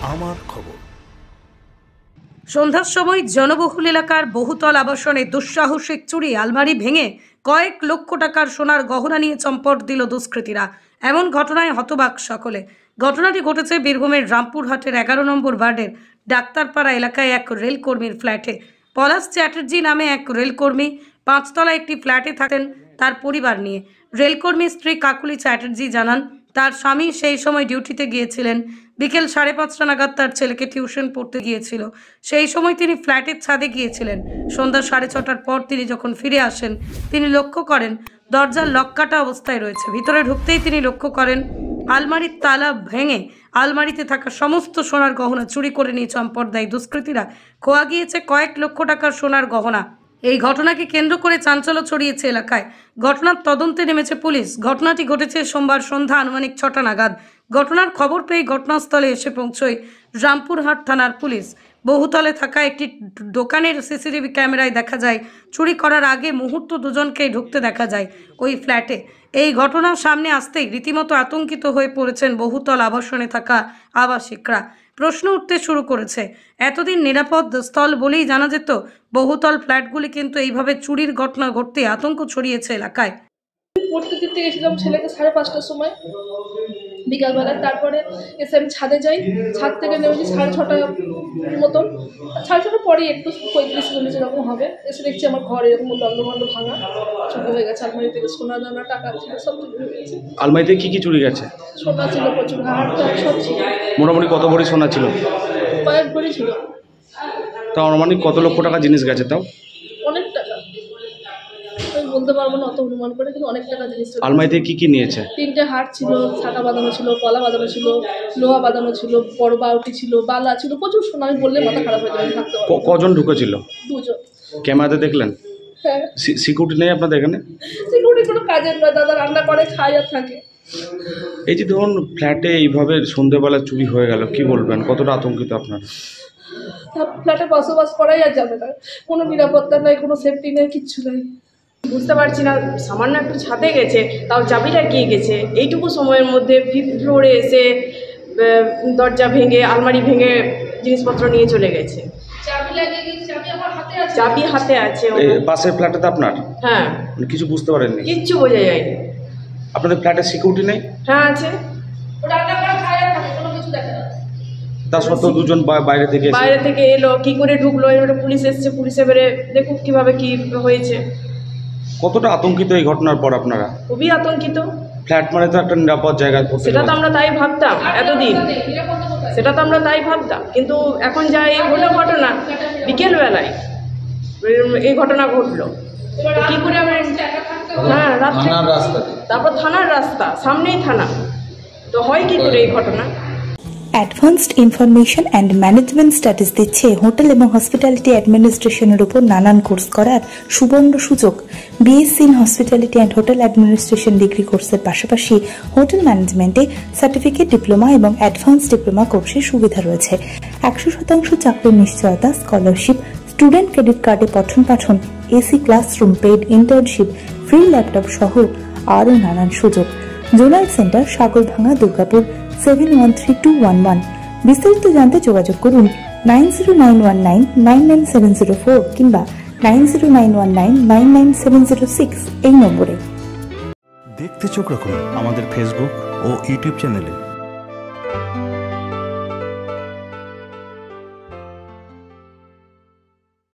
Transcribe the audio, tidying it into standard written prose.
আমার খবর। সন্ধ্যার সময় জনবহুল এলাকার বহুতল আবাসনে দুঃসাহসিক চুরি, আলমারি ভেঙে কয়েক লক্ষ টাকার সোনার গহনা নিয়ে চম্পট দিল দুষ্কৃতীরা। এমন ঘটনায় হতবাক সকলে। ঘটনাটি ঘটেছে বীরভূমের রামপুরহাটের 11 নম্বর ওয়ার্ডের ডাক্তারপাড়া এলাকায় এক রেলকর্মীর ফ্ল্যাটে। পলাশ চ্যাটার্জি নামে এক রেলকর্মী 5 তলা একটি ফ্ল্যাটে থাকেন তার পরিবার নিয়ে। রেলকর্মীর স্ত্রী কাকুলি চ্যাটার্জি জানান, তার স্বামী সেই সময় ডিউটিতে গিয়েছিলেন। বিকেল 5:30 নাগাদ তার ছেলেকে টিউশন পড়তে গিয়েছিল। সেই সময় তিনি ফ্ল্যাটের ছাদে গিয়েছিলেন। সন্ধ্যা 6:30টার পর তিনি যখন ফিরে আসেন, তিনি লক্ষ্য করেন দরজার লক কাটা অবস্থায় রয়েছে। ভিতরে ঢুকতেই তিনি লক্ষ্য করেন আলমারির তালা ভেঙে আলমারিতে থাকা সমস্ত সোনার গহনা চুরি করে নিয়ে চম্পট দেয় দুষ্কৃতীরা। খোয়া গিয়েছে কয়েক লক্ষ টাকার সোনার গহনা। এই ঘটনাকে কেন্দ্র করে চাঞ্চল্য ছড়িয়েছে এলাকায়। ঘটনার তদন্তে নেমেছে পুলিশ। ঘটনাটি ঘটেছে সোমবার সন্ধ্যা আনুমানিক 6টা নাগাদ। ঘটনার খবর পেয়ে ঘটনাস্থলে এসে পৌঁছয় রামপুরহাট থানার পুলিশ। বহুতলে থাকা একটি দোকানের সিসিটিভি ক্যামেরায় দেখা যায় চুরি করার আগে মুহূর্ত দুজনকেই ঢুকতে দেখা যায় ওই ফ্ল্যাটে। এই ঘটনার সামনে আসতেই রীতিমতো আতঙ্কিত হয়ে পড়েছেন বহুতল আবাসনে থাকা আবাসিকরা। প্রশ্ন উঠতে শুরু করেছে, এতদিন নিরাপদ স্থল বলেই জানা যেত, বহুতল ফ্ল্যাটগুলি কিন্তু এইভাবে চুরির ঘটনা ঘটতে আতঙ্ক ছড়িয়েছে এলাকায়। পড়তে দিতে গেছিলাম ছেলেকে 5:30টার সময় বিকালবেলা। তারপরে এসে আমি ছাদে যাই। ছাদ থেকে নেমেছি 6:30 মতন। 6:30 পরে একটু 35-40 এরকম হবে। এসে দেখছি আমার ঘর এরকম লন্ডভন্ড ভাঙা চুরি হয়ে গেছে। আলমারি থেকে সোনা দানা টাকা ছিল সব চুরি হয়ে গেছে। আলমারিতে কি কি চুরি গেছে? সোনা ছিল প্রচুর, হার সব ছিল। মোটামুটি কত ভরি সোনা ছিল? কয়েক ভরি ছিল। তা আনুমানিক কত লক্ষ টাকা জিনিস গেছে? তাও অনেক টাকা, আমি বলতে পারবো না অত অনুমান করে, কিন্তু অনেক টাকা জিনিস। আলমারিতে কি কি নিয়েছে? 3টে হার ছিল, ছাতা বাঁধানো ছিল, কলা বাঁধানো ছিল, লোহা বাঁধানো ছিল, বড় বাউটি ছিল, বালা ছিল, প্রচুর সোনা। আমি বললে মাথা খারাপ হয়ে যাবে। থাকতে পারবো। কজন ঢুকেছিল? 2 জন। ক্যামেরাতে দেখলেন? হ্যাঁ। সিকিউরিটি নেই আপনাদের এখানে? সিকিউরিটি কোনো কাজের নয়, দাদা রান্না করে খায় আর থাকে। এই যে ধরুন ফ্ল্যাটে এইভাবে সন্ধ্যেবেলা চুরি হয়ে গেল, কি বলবেন? কতটা আতঙ্কিত আপনারা? ফ্ল্যাটে বসবাস করাই আর যাবে না, কোনো নিরাপত্তা নেই, কোনো সেফটি নেই, কিচ্ছু নেই। বুঝতে পারছি না, সামান্য একটু ছাদে গেছে, তাও চাবিটা গিয়ে গেছে। এইটুকু সময়ের মধ্যে 5th ফ্লোরে এসে দরজা ভেঙে আলমারি ভেঙে জিনিসপত্র নিয়ে চলে গেছে। চাবি লাগিয়ে গেছে, চাবি আমার হাতে আছে। চাবি হাতে আছে। পাশের ফ্ল্যাটে আপনার? হ্যাঁ। কিছু বুঝতে পারেননি? কিচ্ছু বোঝা যায়নি। আপনাদের ফ্ল্যাটে সিকিউরিটি নেই? হ্যাঁ আছে। রান্না করে খায় আর থাকে, কোনো কিছু দেখে না। তা সত্ত্বেও 2 জন বাইরে থেকে এলো, কি করে ঢুকলো? এবারে পুলিশ এসছে, পুলিশ এবারে দেখুক কিভাবে কি হয়েছে। কতটা আতঙ্কিত এই ঘটনার পর আপনারা? খুবই আতঙ্কিত। ফ্ল্যাট মানে তো একটা নিরাপদ জায়গা। সেটা তো আমরা তাই ভাবতাম এতদিন, সেটা তো আমরা তাই ভাবতাম, কিন্তু এখন যা এই হলো ঘটনা, বিকেলবেলায় এই ঘটনা ঘটলো, কি করে আমরা? হ্যাঁ, রাত্রে। তারপর থানার রাস্তা, সামনেই থানা, তো হয় কি করে এই ঘটনা? Advanced information and management studies দিচ্ছে হোটেল এবং হসপিটালিটি অ্যাডমিনিস্ট্রেশনের উপর নানান কোর্স করার সুবর্ণ সুযোগ। BSc in hospitality and hotel administration degree কোর্সের পাশাপাশি হোটেল ম্যানেজমেন্টে সার্টিফিকেট, ডিপ্লোমা এবং অ্যাডভান্স ডিপ্লোমা কোর্সের সুবিধা রয়েছে। 100% চাকরির নিশ্চয়তা, স্কলারশিপ, স্টুডেন্ট ক্রেডিট কার্ডে পঠন পাঠন, AC classroom, paid internship, free laptop সহ আরও নানান সুযোগ। Zonal centre, Sagarbhanga, Durgapur 713211। বিস্তারিত জানতে যোগাযোগ করুন 9091999704 কিংবা 9091999706 এই নম্বরে। দেখতে চোখ রাখুন আমাদের ফেসবুক ও ইউটিউব চ্যানেলে।